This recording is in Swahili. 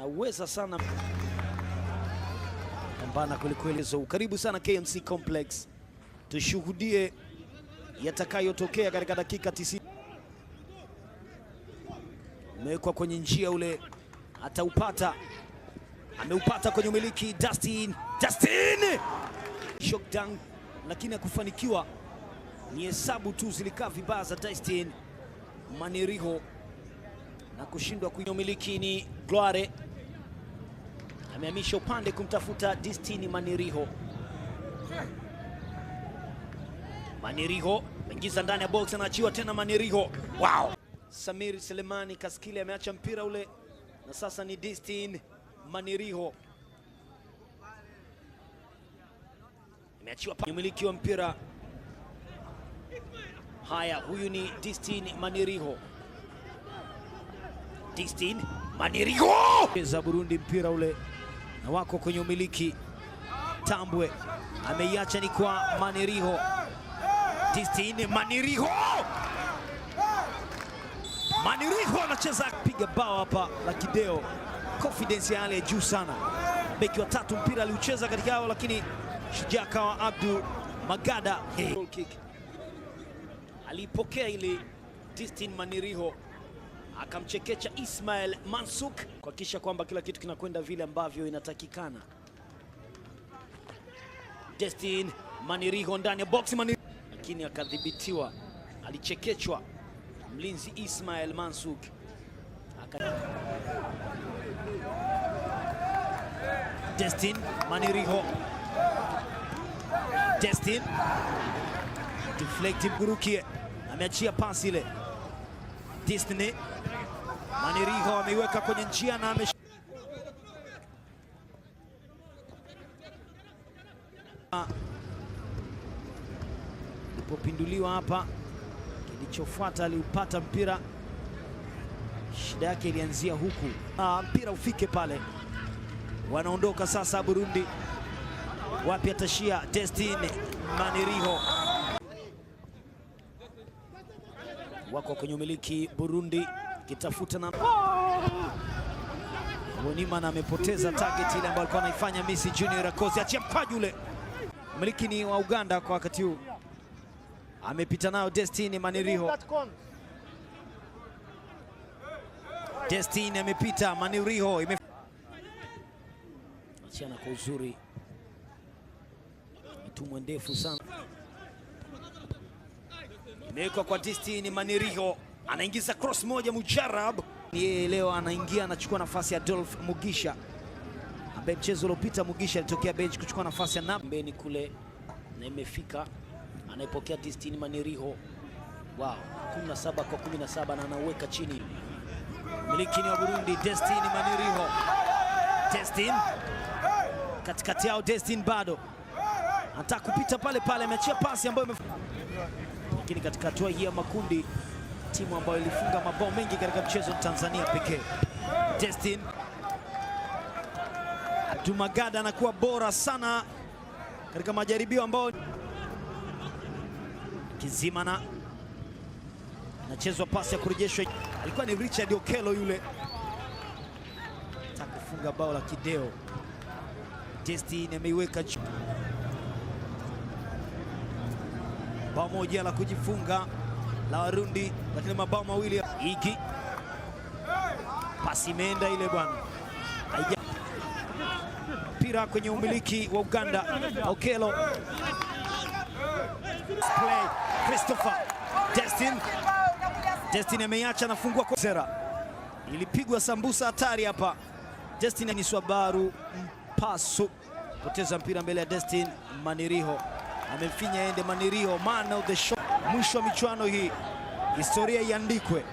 anaweza sana pambana kwelikweli. So karibu sana KMC Complex, tushuhudie yatakayotokea katika dakika 90. Umewekwa kwenye njia ule, ataupata, ameupata kwenye umiliki Dustin Shockdown, lakini hakufanikiwa. Ni hesabu tu zilikaa vibaya za Dustin Maniriho na kushindwa kwenye umiliki. Ni Gloire amehamisha upande kumtafuta Dustin Maniriho. Maniriho aingiza ndani ya box, anaachiwa tena Maniriho. Wow! Samir Selemani Kaskile ameacha mpira ule na sasa ni Dustin Maniriho. Ameachiwa pa umiliki wa mpira. Haya, huyu ni Dustin Maniriho. Dustin Maniriho za Burundi, mpira ule na wako kwenye umiliki. Tambwe ameiacha ni kwa Maniriho. Dustin Maniriho. Maniriho anacheza kupiga bao hapa la kideo. Confidence ya hali ya juu sana. Beki wa tatu mpira aliucheza katika hao, lakini shujaa kawa Abdu Magada. Goal kick alipokea ile Dustin Maniriho, akamchekecha Ismail Mansuk kuhakikisha kwamba kila kitu kinakwenda vile ambavyo inatakikana. Dustin Maniriho ndani ya box, lakini akadhibitiwa, alichekechwa mlinzi Ismail Mansuk. Dustin Maniriho. Dustin deflect Burukie, ameachia pasi ile. Dustin Maniriho ameiweka kwenye njia na ilipopinduliwa hapa, kilichofuata aliupata mpira. Shida yake ilianzia huku, mpira ufike pale. Wanaondoka sasa Burundi, wapi atashia Dustin Maniriho. Wako kwenye umiliki Burundi, kitafuta na Wonimana amepoteza target ile ambayo alikuwa anaifanya Messi Junior Rakosi. Achia mkwaju ule, umiliki ni wa Uganda kwa wakati huu. Amepita nao Dustin Maniriho. Dustin amepita, Maniriho achiana kwa uzuri, mitumwa ndefu sana imewekwa kwa Dustin Maniriho. Anaingiza cross moja mujarab. Yeye leo anaingia, anachukua nafasi ya Adolf Mugisha ambaye mchezo uliopita Mugisha alitokea bench kuchukua nafasi ya Nambeni kule, na imefika anaipokea Dustin Maniriho. Wow, 17 kwa 17 na anaweka chini. Miliki ni wa Burundi, Dustin Maniriho. Dustin katikati yao, Dustin bado anataka kupita pale pale, ameachia pasi ambayo lakini katika hatua hii ya makundi, timu ambayo ilifunga mabao mengi katika mchezo Tanzania pekee. Dustin Abdu Magada anakuwa bora sana katika majaribio ambao Kizimana anachezwa pasi ya kurejeshwa, alikuwa ni Richard Okelo yule, atakufunga bao la kideo. Dustin ameiweka bao moja la kujifunga la Warundi, lakini mabao mawili hiki. Pasi imeenda ile bwana, mpira kwenye umiliki wa Uganda. Okelo play Christopher. Dustin ameiacha, anafungua kwa Sera. Ilipigwa sambusa hatari hapa. Dustin ni Swabaru Mpasu, poteza mpira mbele ya Dustin Maniriho, amemfinya ende Maniriho, man of the show. Mwisho wa michuano hii, historia iandikwe.